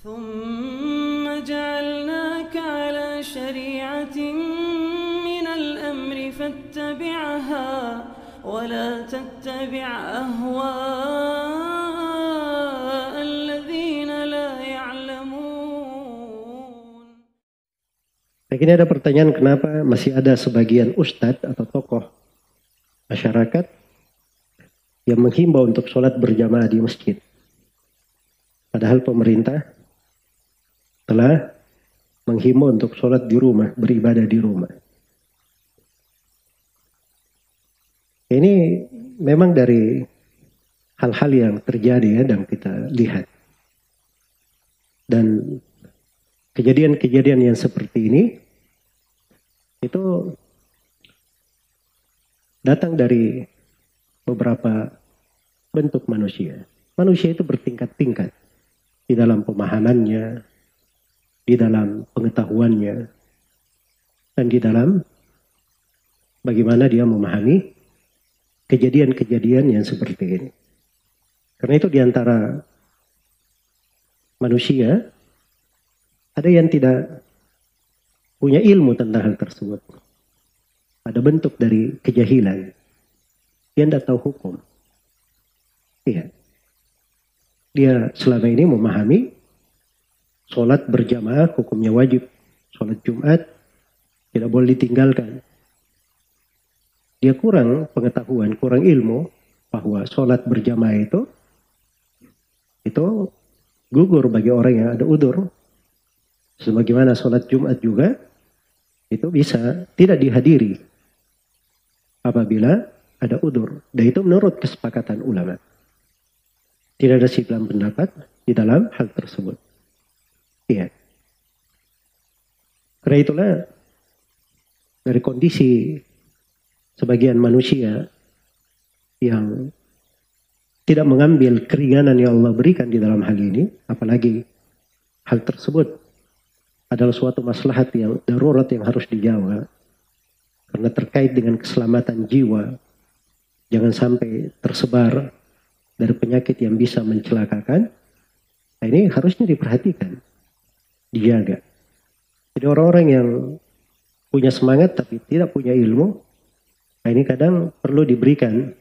ثم جعلناك على شريعة من الأمر فاتبعها ولا تتبع أهواء الذين لا يعلمون. Ini ada pertanyaan, kenapa masih ada sebagian ustadz atau tokoh masyarakat yang menghimbau untuk sholat berjamaah di masjid, padahal pemerintah telah menghimbau untuk sholat di rumah, beribadah di rumah. Ini memang dari hal-hal yang terjadi ya, dan kita lihat. Dan kejadian-kejadian yang seperti ini itu datang dari beberapa bentuk manusia. Manusia itu bertingkat-tingkat di dalam pemahamannya, di dalam pengetahuannya, dan di dalam bagaimana dia memahami kejadian-kejadian yang seperti ini. Karena itu di antara manusia ada yang tidak punya ilmu tentang hal tersebut. Ada bentuk dari kejahilan. Dia tidak tahu hukum. Iya. Dia selama ini memahami sholat berjamaah hukumnya wajib. Sholat Jumat tidak boleh ditinggalkan. Dia kurang pengetahuan, kurang ilmu bahwa sholat berjamaah itu gugur bagi orang yang ada udzur. Sebagaimana sholat Jumat juga itu bisa tidak dihadiri apabila ada udzur. Dan itu menurut kesepakatan ulama. Tidak ada silang pendapat di dalam hal tersebut. Iya. Karena itulah dari kondisi sebagian manusia yang tidak mengambil keringanan yang Allah berikan di dalam hal ini, apalagi hal tersebut adalah suatu maslahat yang darurat yang harus dijaga, karena terkait dengan keselamatan jiwa, jangan sampai tersebar dari penyakit yang bisa mencelakakan. Nah, ini harusnya diperhatikan, dijaga. Jadi orang-orang yang punya semangat tapi tidak punya ilmu, nah ini kadang perlu diberikan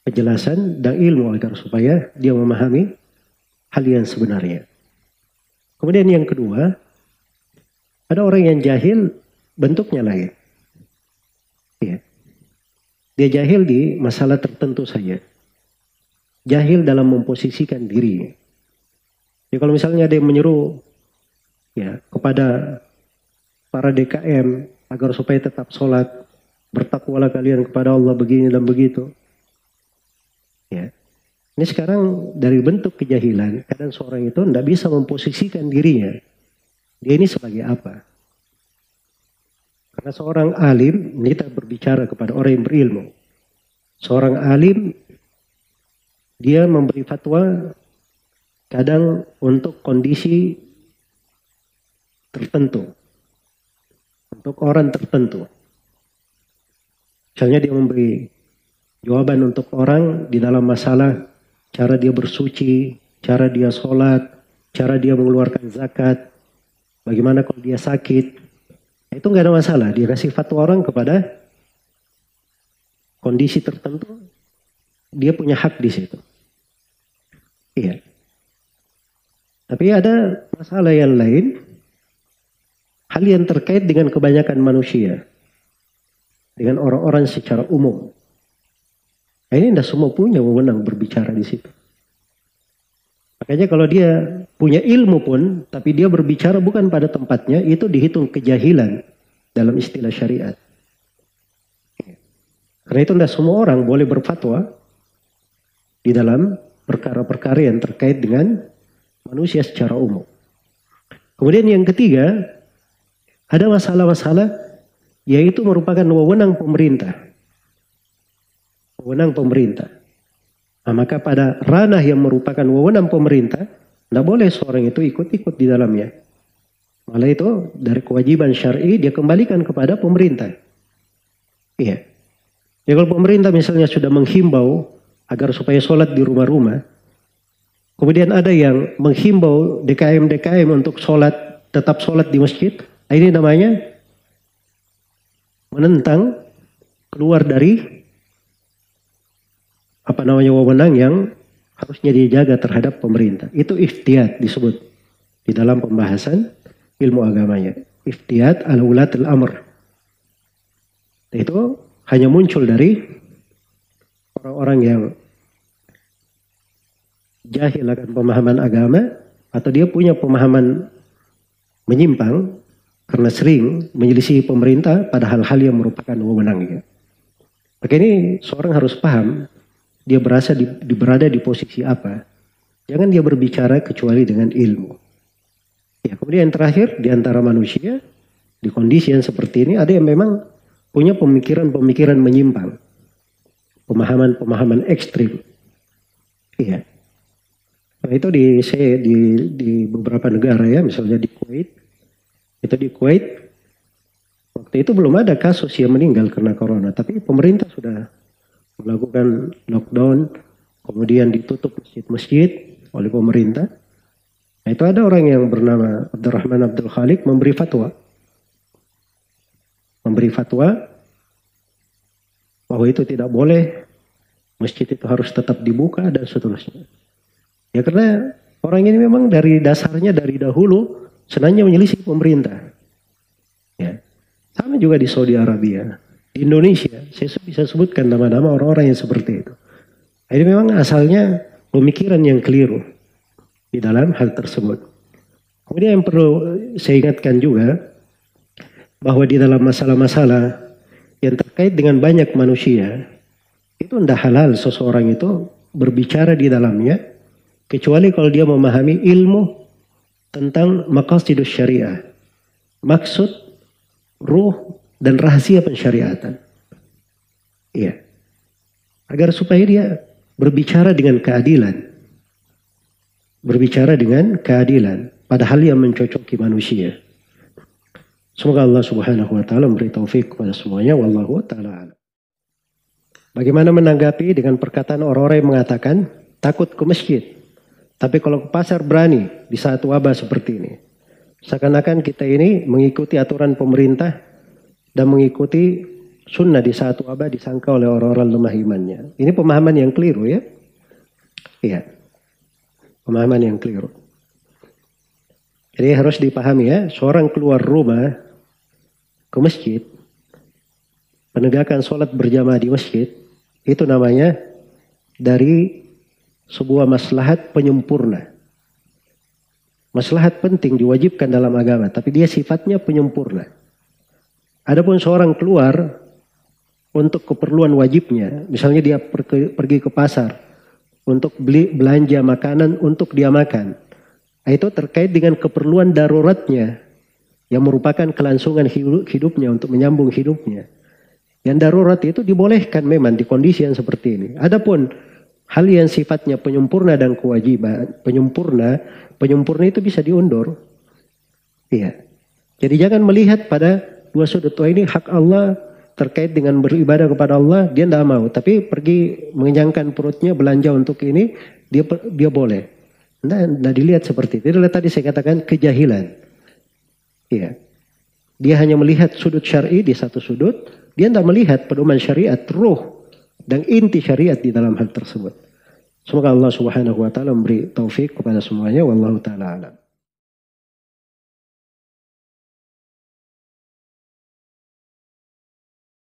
penjelasan dan ilmu agar supaya dia memahami hal yang sebenarnya. Kemudian yang kedua, ada orang yang jahil bentuknya lain. Ya. Dia jahil di masalah tertentu saja. Jahil dalam memposisikan diri. Ya, kalau misalnya ada yang menyeru ya kepada para DKM agar supaya tetap sholat, bertakwalah kalian kepada Allah begini dan begitu. Ya. Ini sekarang dari bentuk kejahilan, kadang seorang itu tidak bisa memposisikan dirinya. Dia ini sebagai apa? Karena seorang alim, kita berbicara kepada orang yang berilmu. Seorang alim, dia memberi fatwa kadang untuk kondisi tertentu. Untuk orang tertentu. Misalnya dia memberi jawaban untuk orang di dalam masalah cara dia bersuci, cara dia sholat, cara dia mengeluarkan zakat, bagaimana kalau dia sakit. Itu nggak ada masalah. Dia kasih fatwa orang kepada kondisi tertentu, dia punya hak di situ. Iya. Tapi ada masalah yang lain, hal yang terkait dengan kebanyakan manusia, dengan orang-orang secara umum. Nah, ini tidak semua punya wewenang berbicara di situ. Makanya kalau dia punya ilmu pun, tapi dia berbicara bukan pada tempatnya, itu dihitung kejahilan dalam istilah syariat. Karena itu tidak semua orang boleh berfatwa di dalam perkara-perkara yang terkait dengan manusia secara umum. Kemudian yang ketiga, ada masalah-masalah yaitu merupakan wewenang pemerintah. Wewenang pemerintah. Nah, maka pada ranah yang merupakan wewenang pemerintah, tidak boleh seorang itu ikut-ikut di dalamnya. Malah itu dari kewajiban syar'i dia kembalikan kepada pemerintah. Iya. Ya, kalau pemerintah misalnya sudah menghimbau agar supaya sholat di rumah-rumah, Kemudian ada yang menghimbau DKM untuk tetap sholat di masjid. Ini namanya menentang keluar dari wewenang yang harusnya dijaga terhadap pemerintah. Itu iftiyat disebut di dalam pembahasan ilmu agamanya. Iftiyat ala ulatil amr. Itu hanya muncul dari orang-orang yang jahil akan pemahaman agama, atau dia punya pemahaman menyimpang karena sering menyelisihi pemerintah pada hal-hal yang merupakan wewenangnya. Maka ini seorang harus paham dia berada di posisi apa. Jangan dia berbicara kecuali dengan ilmu. Ya, kemudian yang terakhir, di antara manusia di kondisi yang seperti ini ada yang memang punya pemikiran-pemikiran menyimpang, pemahaman-pemahaman ekstrim. Iya. Nah, itu di beberapa negara ya, misalnya di Kuwait. Itu di Kuwait, waktu itu belum ada kasus yang meninggal karena corona, tapi pemerintah sudah melakukan lockdown, kemudian ditutup masjid-masjid oleh pemerintah. Nah, itu ada orang yang bernama Abdurrahman Abdul Khaliq memberi fatwa bahwa itu tidak boleh, masjid itu harus tetap dibuka dan seterusnya. Ya karena orang ini memang dari dasarnya dari dahulu senangnya menyelisih pemerintah. Ya. Sama juga di Saudi Arabia, di Indonesia, saya bisa sebutkan nama-nama orang-orang yang seperti itu. Ini memang asalnya pemikiran yang keliru di dalam hal tersebut. Kemudian yang perlu saya ingatkan juga bahwa di dalam masalah-masalah yang terkait dengan banyak manusia, itu tidak halal seseorang itu berbicara di dalamnya, kecuali kalau dia memahami ilmu tentang maqasidus syariah, maksud, ruh, dan rahasia pensyariatan. Iya. Agar supaya dia berbicara dengan keadilan. Berbicara dengan keadilan pada hal yang mencocoki manusia. Semoga Allah Subhanahu wa taala memberi taufik kepada semuanya. Wallahu taala a'lam. Bagaimana menanggapi dengan perkataan orang-orang yang mengatakan takut ke masjid, tapi kalau ke pasar berani di saat wabah seperti ini? Seakan-akan kita ini mengikuti aturan pemerintah dan mengikuti sunnah di saat wabah disangka oleh orang-orang lemah imannya. Ini pemahaman yang keliru ya. Iya. Pemahaman yang keliru. Jadi harus dipahami ya, seorang keluar rumah ke masjid, penegakan sholat berjamaah di masjid, itu namanya dari sebuah maslahat penyempurna. Maslahat penting diwajibkan dalam agama, tapi dia sifatnya penyempurna. Adapun seorang keluar untuk keperluan wajibnya, misalnya dia pergi ke pasar untuk belanja makanan untuk dia makan, itu terkait dengan keperluan daruratnya yang merupakan kelangsungan hidupnya untuk menyambung hidupnya. Yang darurat itu dibolehkan memang di kondisi yang seperti ini. Adapun hal yang sifatnya penyempurna dan kewajiban, penyempurna itu bisa diundur. Iya. Jadi jangan melihat pada dua sudut. Wah, ini hak Allah terkait dengan beribadah kepada Allah, dia tidak mau. Tapi pergi mengenyangkan perutnya, belanja untuk ini, dia boleh. Nah, dilihat seperti itu. Itulah tadi saya katakan kejahilan. Iya. Dia hanya melihat sudut syar'i di satu sudut. Dia tidak melihat pedoman syariat, ruh dan inti syariat di dalam hal tersebut. Semoga Allah Subhanahu wa taala memberi taufik kepada semuanya. Wallahu taala alam.